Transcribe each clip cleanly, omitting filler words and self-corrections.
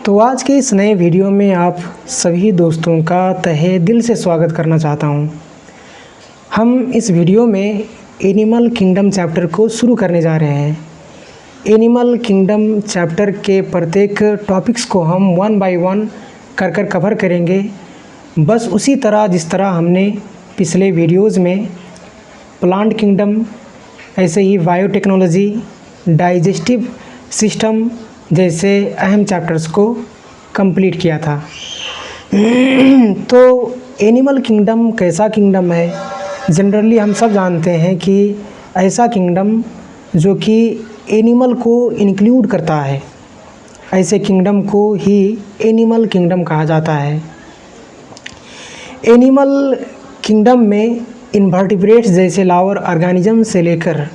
तो आज के इस नए वीडियो में आप सभी दोस्तों का तहे दिल से स्वागत करना चाहता हूं। हम इस वीडियो में एनिमल किंगडम चैप्टर को शुरू करने जा रहे हैं। एनिमल किंगडम चैप्टर के प्रत्येक टॉपिक्स को हम वन बाय वन कर कवर करेंगे, बस उसी तरह जिस तरह हमने पिछले वीडियोज़ में प्लांट किंगडम, ऐसे ही बायोटेक्नोलॉजी, डाइजेस्टिव सिस्टम जैसे अहम चैप्टर्स को कंप्लीट किया था। तो एनिमल किंगडम कैसा किंगडम है? जनरली हम सब जानते हैं कि ऐसा किंगडम जो कि एनिमल को इंक्लूड करता है, ऐसे किंगडम को ही एनिमल किंगडम कहा जाता है। एनिमल किंगडम में इनवर्टिब्रेट्स जैसे लावर ऑर्गेनिज्म से लेकर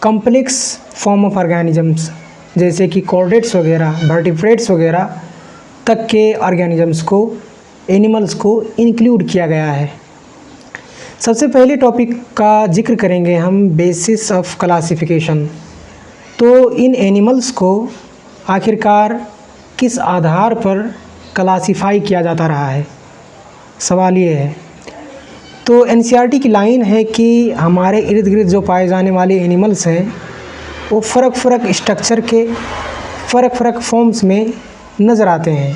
कॉम्प्लेक्स फॉर्म ऑफ ऑर्गेनिजम्स जैसे कि कॉर्डेट्स वगैरह, वर्टिब्रेट्स वगैरह तक के ऑर्गेनिजम्स को, एनिमल्स को इंक्लूड किया गया है। सबसे पहले टॉपिक का जिक्र करेंगे हम बेसिस ऑफ क्लासिफिकेशन। तो इन एनिमल्स को आखिरकार किस आधार पर क्लासिफाई किया जाता रहा है, सवाल ये है। तो एनसीईआरटी की लाइन है कि हमारे इर्द गिर्द जो पाए जाने वाले एनिमल्स हैं वो फ़र्क स्ट्रक्चर के फ़र्क फॉर्म्स में नज़र आते हैं।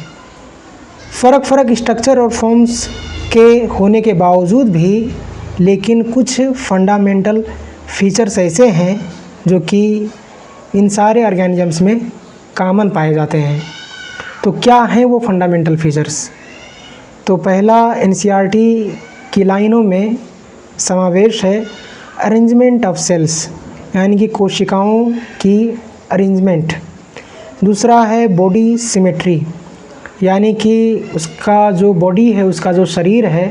फ़र्क स्ट्रक्चर और फॉर्म्स के होने के बावजूद भी लेकिन कुछ फंडामेंटल फीचर्स ऐसे हैं जो कि इन सारे ऑर्गेनिजम्स में कॉमन पाए जाते हैं। तो क्या हैं वो फंडामेंटल फीचर्स? तो पहला एनसीईआरटी की लाइनों में समावेश है अरेंजमेंट ऑफ सेल्स, यानी कि कोशिकाओं की अरेंजमेंट। दूसरा है बॉडी सिमेट्री, यानी कि उसका जो बॉडी है, उसका जो शरीर है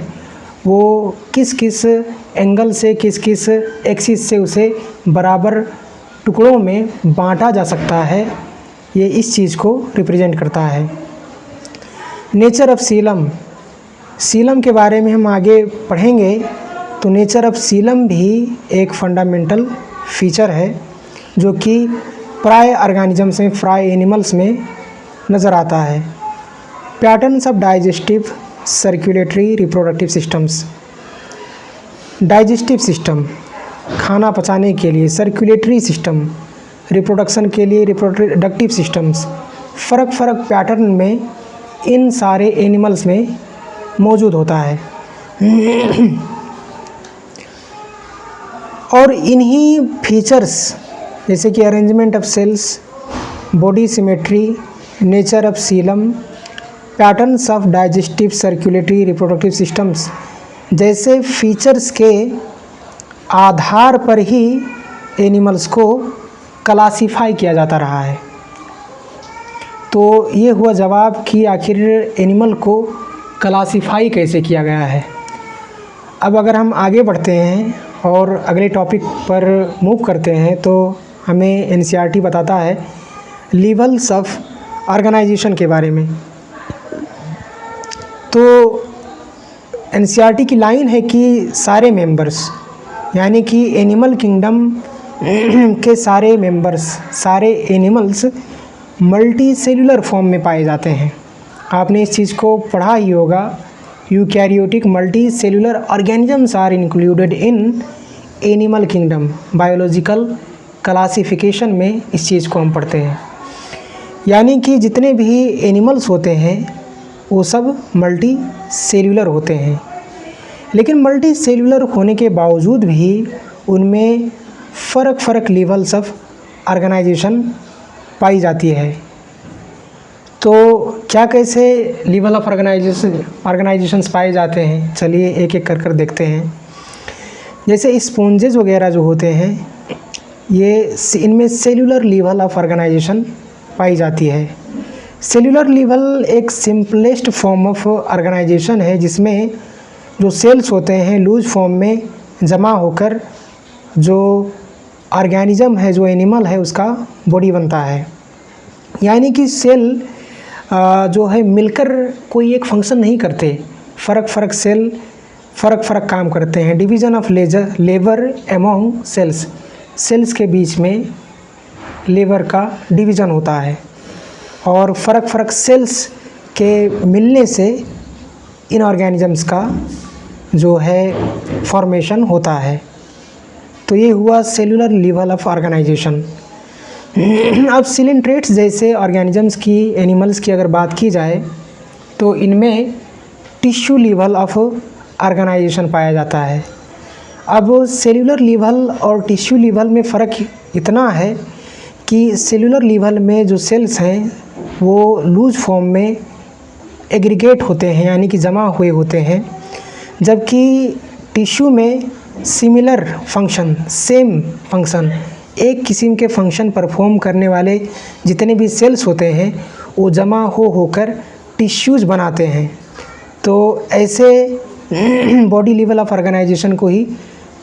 वो किस किस एंगल से, किस किस एक्सिस से उसे बराबर टुकड़ों में बांटा जा सकता है, ये इस चीज़ को रिप्रेजेंट करता है। नेचर ऑफ सीलम, सीलम के बारे में हम आगे पढ़ेंगे। तो नेचर ऑफ सीलम भी एक फंडामेंटल फीचर है जो कि प्राय ऑर्गेनिजम्स में, प्राय एनिमल्स में नज़र आता है। Patterns of digestive, circulatory, reproductive systems. Digestive system खाना पचाने के लिए, सर्कुलेटरी सिस्टम रिप्रोडक्शन के लिए, रिप्रोडक्टिव सिस्टम्स फ़र्क पैटर्न में इन सारे एनिमल्स में मौजूद होता है। और इन्हीं फीचर्स जैसे कि arrangement of cells, body symmetry, nature of coelom, patterns of digestive, circulatory, reproductive systems जैसे फीचर्स के आधार पर ही एनिमल्स को क्लासिफाई किया जाता रहा है। तो ये हुआ जवाब कि आखिर एनिमल को क्लासिफाई कैसे किया गया है। अब अगर हम आगे बढ़ते हैं और अगले टॉपिक पर मूव करते हैं तो हमें एनसीईआरटी बताता है लेवल्स ऑफ ऑर्गेनाइजेशन के बारे में। तो एनसीईआरटी की लाइन है कि सारे मेंबर्स, यानी कि एनिमल किंगडम के सारे मेंबर्स, सारे एनिमल्स मल्टी सेलुलर फॉर्म में पाए जाते हैं। आपने इस चीज़ को पढ़ा ही होगा, eukaryotic multi cellular organisms are included in animal kingdom. Biological classification में इस चीज़ को हम पढ़ते हैं, यानी कि जितने भी एनिमल्स होते हैं वो सब मल्टी सेलुलर होते हैं। लेकिन मल्टी सेलुलर होने के बावजूद भी उनमें फ़र्क लेवल्स ऑफ ऑर्गेनाइजेशन पाई जाती है। तो क्या कैसे लेवल ऑफ ऑर्गेनाइजेशंस पाए जाते हैं, चलिए एक एक कर देखते हैं। जैसे स्पॉन्जेस वगैरह जो होते हैं, ये इनमें सेलुलर लेवल ऑफ ऑर्गेनाइजेशन पाई जाती है। सेलुलर लेवल एक सिंपलेस्ट फॉर्म ऑफ ऑर्गेनाइजेशन है जिसमें जो सेल्स होते हैं लूज फॉर्म में जमा होकर जो ऑर्गेनिज्म है, जो एनिमल है, उसका बॉडी बनता है। यानी कि सेल जो है मिलकर कोई एक फंक्शन नहीं करते, फ़र्क सेल फ़र्क काम करते हैं। Division of labour among cells, cells के बीच में लेबर का डिवीज़न होता है। और फ़र्क सेल्स के मिलने से इन ऑर्गेनिजम्स का जो है फॉर्मेशन होता है। तो ये हुआ सेलुलर लेवल ऑफ ऑर्गेनाइजेशन। अब सिलेंट्रेट्स जैसे ऑर्गेनिजम्स की, एनिमल्स की अगर बात की जाए तो इनमें टिश्यू लेवल ऑफ ऑर्गेनाइजेशन पाया जाता है। अब सेलुलर लेवल और टिश्यू लेवल में फ़र्क इतना है कि सेलुलर लेवल में जो सेल्स हैं वो लूज फॉर्म में एग्रीगेट होते हैं, यानी कि जमा हुए होते हैं, जबकि टिश्यू में सिमिलर फंक्शन, सेम फंक्शन, एक किस्म के फंक्शन परफॉर्म करने वाले जितने भी सेल्स होते हैं वो जमा होकर टिश्यूज़ बनाते हैं। तो ऐसे बॉडी लेवल ऑफ ऑर्गेनाइजेशन को ही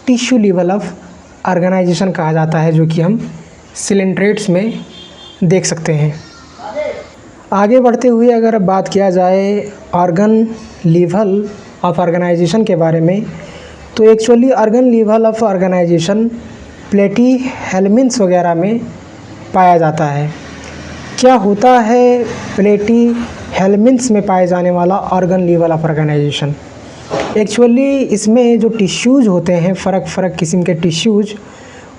टिश्यू लेवल ऑफ ऑर्गेनाइजेशन कहा जाता है, जो कि हम सिलेंट्रेट्स में देख सकते हैं। आगे बढ़ते हुए अगर बात किया जाए ऑर्गन लेवल ऑफ ऑर्गेनाइजेशन के बारे में, तो actually organ level of organisation platyhelminthes वगैरह में पाया जाता है। क्या होता है प्लेटीहेल्मिन्थ्स में पाए जाने वाला organ level of organisation? Actually इसमें जो टिश्यूज़ होते हैं, फ़र्क किस्म के टिश्यूज़,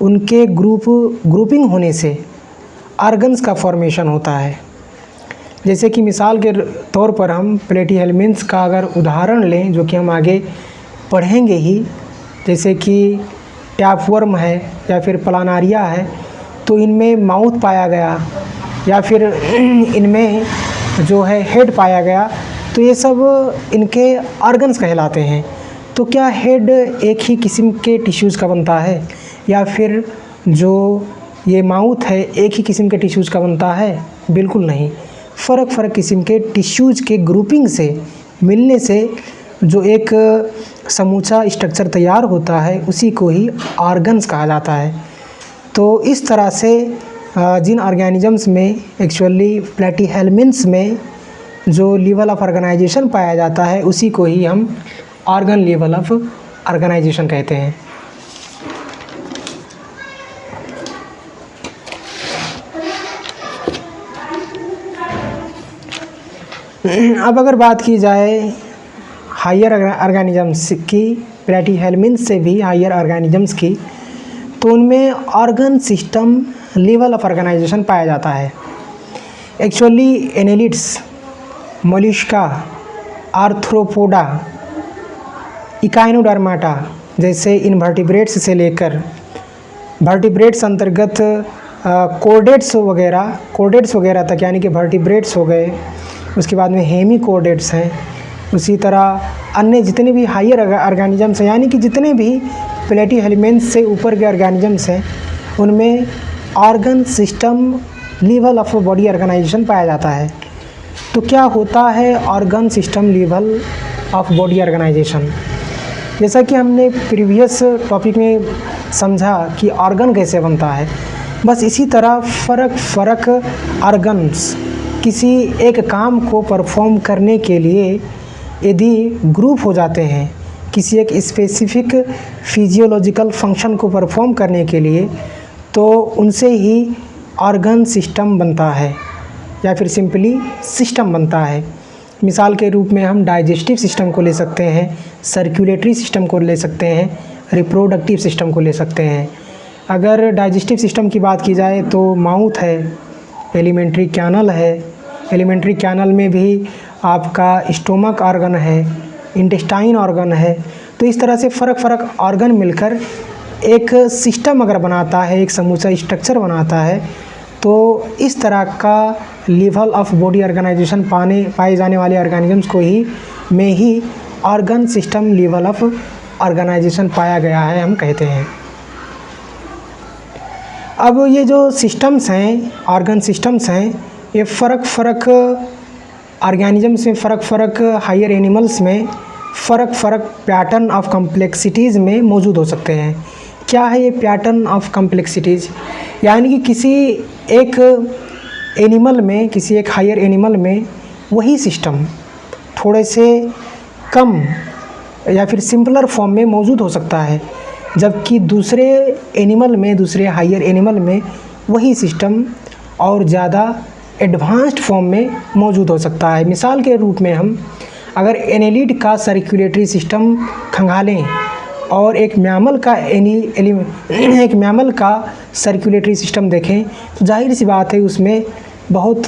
उनके ग्रुपिंग होने से ऑर्गन्स का फॉर्मेशन होता है। जैसे कि मिसाल के तौर पर हम प्लेटीहेल्मिन्थ्स का अगर उदाहरण लें, जो कि हम आगे पढ़ेंगे ही, जैसे कि टैपवर्म है या फिर प्लानारिया है, तो इनमें माउथ पाया गया या फिर इनमें जो है हेड पाया गया, तो ये सब इनके ऑर्गन्स कहलाते हैं। तो क्या हेड एक ही किस्म के टिश्यूज़ का बनता है या फिर जो ये माउथ है एक ही किस्म के टिश्यूज़ का बनता है? बिल्कुल नहीं। फ़र्क किस्म के टिश्यूज़ के ग्रुपिंग से, मिलने से जो एक समूचा स्ट्रक्चर तैयार होता है उसी को ही ऑर्गन्स कहा जाता है। तो इस तरह से जिन ऑर्गेनिजम्स में एक्चुअली प्लेटीहेल्मिन्थ्स में जो लेवल ऑफ ऑर्गेनाइजेशन पाया जाता है उसी को ही हम ऑर्गन लेवल ऑफ ऑर्गेनाइजेशन कहते हैं। अब अगर बात की जाए हायर ऑर्गेनिजम्स की, प्लेटीहेल्मिन्थ्स से भी हायर ऑर्गेनिजम्स की, तो उनमें organ system level of organisation पाया जाता है। Actually annelids, mollusca, arthropoda, echinodermata जैसे इनवर्टिब्रेट्स से लेकर वर्टिब्रेट्स अंतर्गत कोर्डेट्स वगैरह तक, यानी कि वर्टिब्रेट्स हो गए, उसके बाद में हेमीकोर्डेट्स हैं, उसी तरह अन्य जितने भी हायर ऑर्गेनिजम्स हैं, यानी कि जितने भी प्लेटीहेल्मिन्थ्स से ऊपर के ऑर्गेनिजम्स हैं, उनमें organ system level of body organisation पाया जाता है। तो क्या होता है organ system level of body organisation? जैसा कि हमने प्रीवियस टॉपिक में समझा कि ऑर्गन कैसे बनता है, बस इसी तरह फ़र्क ऑर्गन्स किसी एक काम को परफॉर्म करने के लिए यदि ग्रुप हो जाते हैं, किसी एक स्पेसिफिक फिजियोलॉजिकल फंक्शन को परफॉर्म करने के लिए, तो उनसे ही ऑर्गन सिस्टम बनता है या फिर सिंपली सिस्टम बनता है। मिसाल के रूप में हम डाइजेस्टिव सिस्टम को ले सकते हैं, सर्कुलेटरी सिस्टम को ले सकते हैं, रिप्रोडक्टिव सिस्टम को ले सकते हैं। अगर डाइजेस्टिव सिस्टम की बात की जाए तो माउथ है, एलिमेंट्री कैनल है, एलिमेंट्री कैनल में भी आपका स्टोमक ऑर्गन है, इंटेस्टाइन ऑर्गन है। तो इस तरह से फ़र्क ऑर्गन मिलकर एक सिस्टम अगर बनाता है, एक समूचा स्ट्रक्चर बनाता है, तो इस तरह का लेवल ऑफ बॉडी ऑर्गेनाइजेशन पाए जाने वाले ऑर्गेनिजम्स को ही organ system level of organisation पाया गया है, हम कहते हैं। अब ये जो सिस्टम्स हैं, ऑर्गन सिस्टम्स हैं, ये फ़र्क ऑर्गेनिजम्स में, फ़र्क हायर एनिमल्स में फ़र्क पैटर्न ऑफ कॉम्प्लेक्सिटीज़ में मौजूद हो सकते हैं। क्या है ये पैटर्न ऑफ कॉम्प्लेक्सिटीज़? यानी कि किसी एक एनिमल में, किसी एक हायर एनिमल में वही सिस्टम थोड़े से कम या फिर सिंपलर फॉर्म में मौजूद हो सकता है, जबकि दूसरे हायर एनिमल में वही सिस्टम और ज़्यादा एडवांस्ड फॉर्म में मौजूद हो सकता है। मिसाल के रूप में हम अगर एनेलिड का सर्कुलेटरी सिस्टम खंगालें और एक मैमल का सर्कुलेटरी सिस्टम देखें तो जाहिर सी बात है उसमें बहुत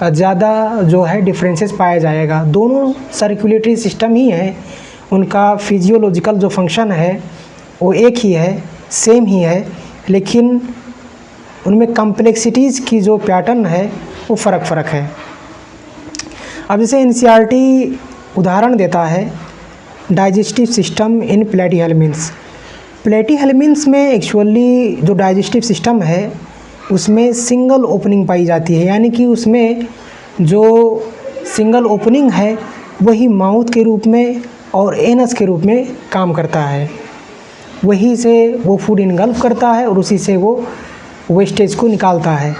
ज़्यादा जो है डिफरेंसेस पाया जाएगा। दोनों सर्कुलेटरी सिस्टम ही हैं, उनका फिजियोलॉजिकल जो फंक्शन है वो एक ही है, सेम ही है, लेकिन उनमें कॉम्प्लेक्सिटीज़ की जो पैटर्न है वो फ़र्क है। अब जैसे एनसीईआरटी उदाहरण देता है डाइजेस्टिव सिस्टम इन प्लेटीहेल्मिन्थ्स। प्लेटीहेल्मिन्थ्स में एक्चुअली जो डाइजेस्टिव सिस्टम है उसमें सिंगल ओपनिंग पाई जाती है, यानी कि उसमें जो सिंगल ओपनिंग है वही माउथ के रूप में और एनस के रूप में काम करता है। वही से वो फूड इनगल्फ करता है और उसी से वो वेस्टेज को निकालता है।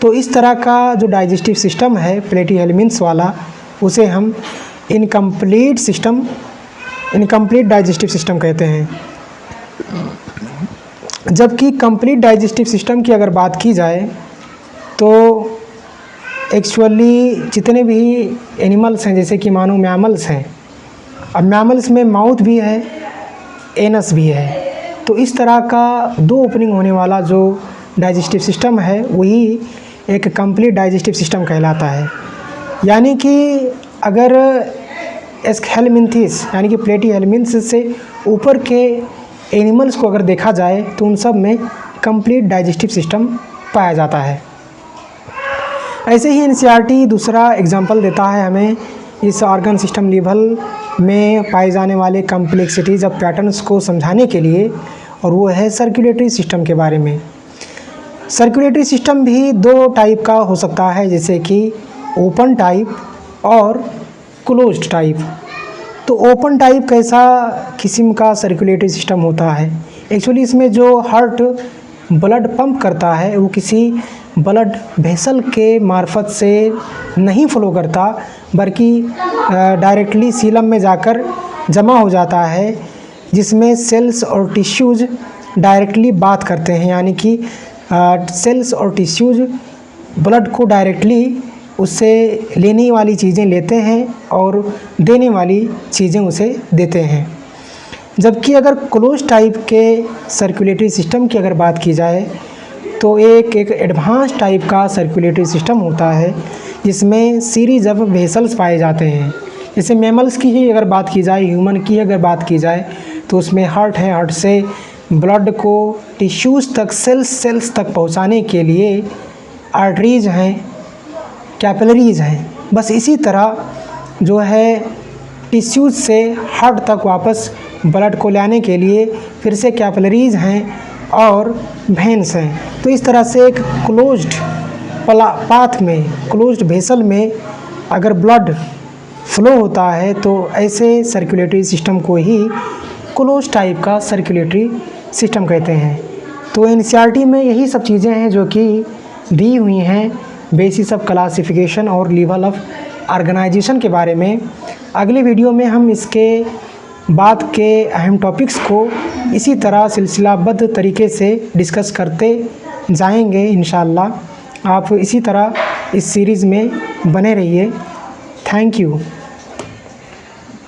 तो इस तरह का जो डाइजेस्टिव सिस्टम है प्लेटीहेल्मिन्थ्स वाला, उसे हम इनकम्प्लीट डाइजेस्टिव सिस्टम कहते हैं। जबकि कंप्लीट डाइजेस्टिव सिस्टम की अगर बात की जाए तो एक्चुअली जितने भी एनिमल्स हैं, जैसे कि मानो मैमल्स हैं, अब मैमल्स में माउथ भी है, एनस भी है, तो इस तरह का दो ओपनिंग होने वाला जो डाइजेस्टिव सिस्टम है वही एक कंप्लीट डाइजेस्टिव सिस्टम कहलाता है। यानी कि अगर एस्केलमिन्थिस यानी कि प्लेटीहेल्मिन्थ्स से ऊपर के एनिमल्स को अगर देखा जाए तो उन सब में कंप्लीट डाइजेस्टिव सिस्टम पाया जाता है। ऐसे ही एनसीईआरटी दूसरा एग्जांपल देता है हमें इस ऑर्गन सिस्टम लेवल में पाए जाने वाले कॉम्प्लेक्सिटीज़ ऑफ पैटर्न्स को समझाने के लिए, और वो है सर्कुलेटरी सिस्टम के बारे में। सर्कुलेटरी सिस्टम भी दो टाइप का हो सकता है, जैसे कि ओपन टाइप और क्लोज्ड टाइप। तो ओपन टाइप कैसा किस्म का सर्कुलेटरी सिस्टम होता है? एक्चुअली इसमें जो हार्ट ब्लड पंप करता है वो किसी ब्लड वेसल के मार्फत से नहीं फ्लो करता, बल्कि डायरेक्टली सीलम में जाकर जमा हो जाता है, जिसमें सेल्स और टिश्यूज़ डायरेक्टली बात करते हैं। यानी कि सेल्स और टिश्यूज़ ब्लड को डायरेक्टली उससे लेने वाली चीज़ें लेते हैं और देने वाली चीज़ें उसे देते हैं। जबकि अगर क्लोज टाइप के सर्कुलेटरी सिस्टम की अगर बात की जाए तो एक एडवांस टाइप का सर्कुलेटरी सिस्टम होता है, जिसमें सीरीज ऑफ वेसल्स पाए जाते हैं। जैसे मैमल्स की ही अगर बात की जाए, ह्यूमन की अगर बात की जाए तो उसमें हार्ट है, हार्ट से ब्लड को टिश्यूज़ तक, सेल्स तक पहुंचाने के लिए आर्टरीज़ हैं, कैपिलरीज़ हैं। बस इसी तरह जो है टिश्यूज़ से हार्ट तक वापस ब्लड को लाने के लिए फिर से कैपिलरीज़ हैं और वेन्स हैं। तो इस तरह से एक क्लोज्ड पाथ में, क्लोज्ड वेसल में अगर ब्लड फ्लो होता है तो ऐसे सर्कुलेटरी सिस्टम को ही क्लोज टाइप का सर्कुलेटरी सिस्टम कहते हैं। तो एनसीईआरटी में यही सब चीज़ें हैं जो कि दी हुई हैं बेसिस ऑफ क्लासिफिकेशन और लेवल ऑफ ऑर्गेनाइजेशन के बारे में। अगले वीडियो में हम इसके बाद के अहम टॉपिक्स को इसी तरह सिलसिलाबद्ध तरीके से डिस्कस करते जाएंगे इंशाअल्लाह। आप इसी तरह इस सीरीज़ में बने रहिए। Thank you.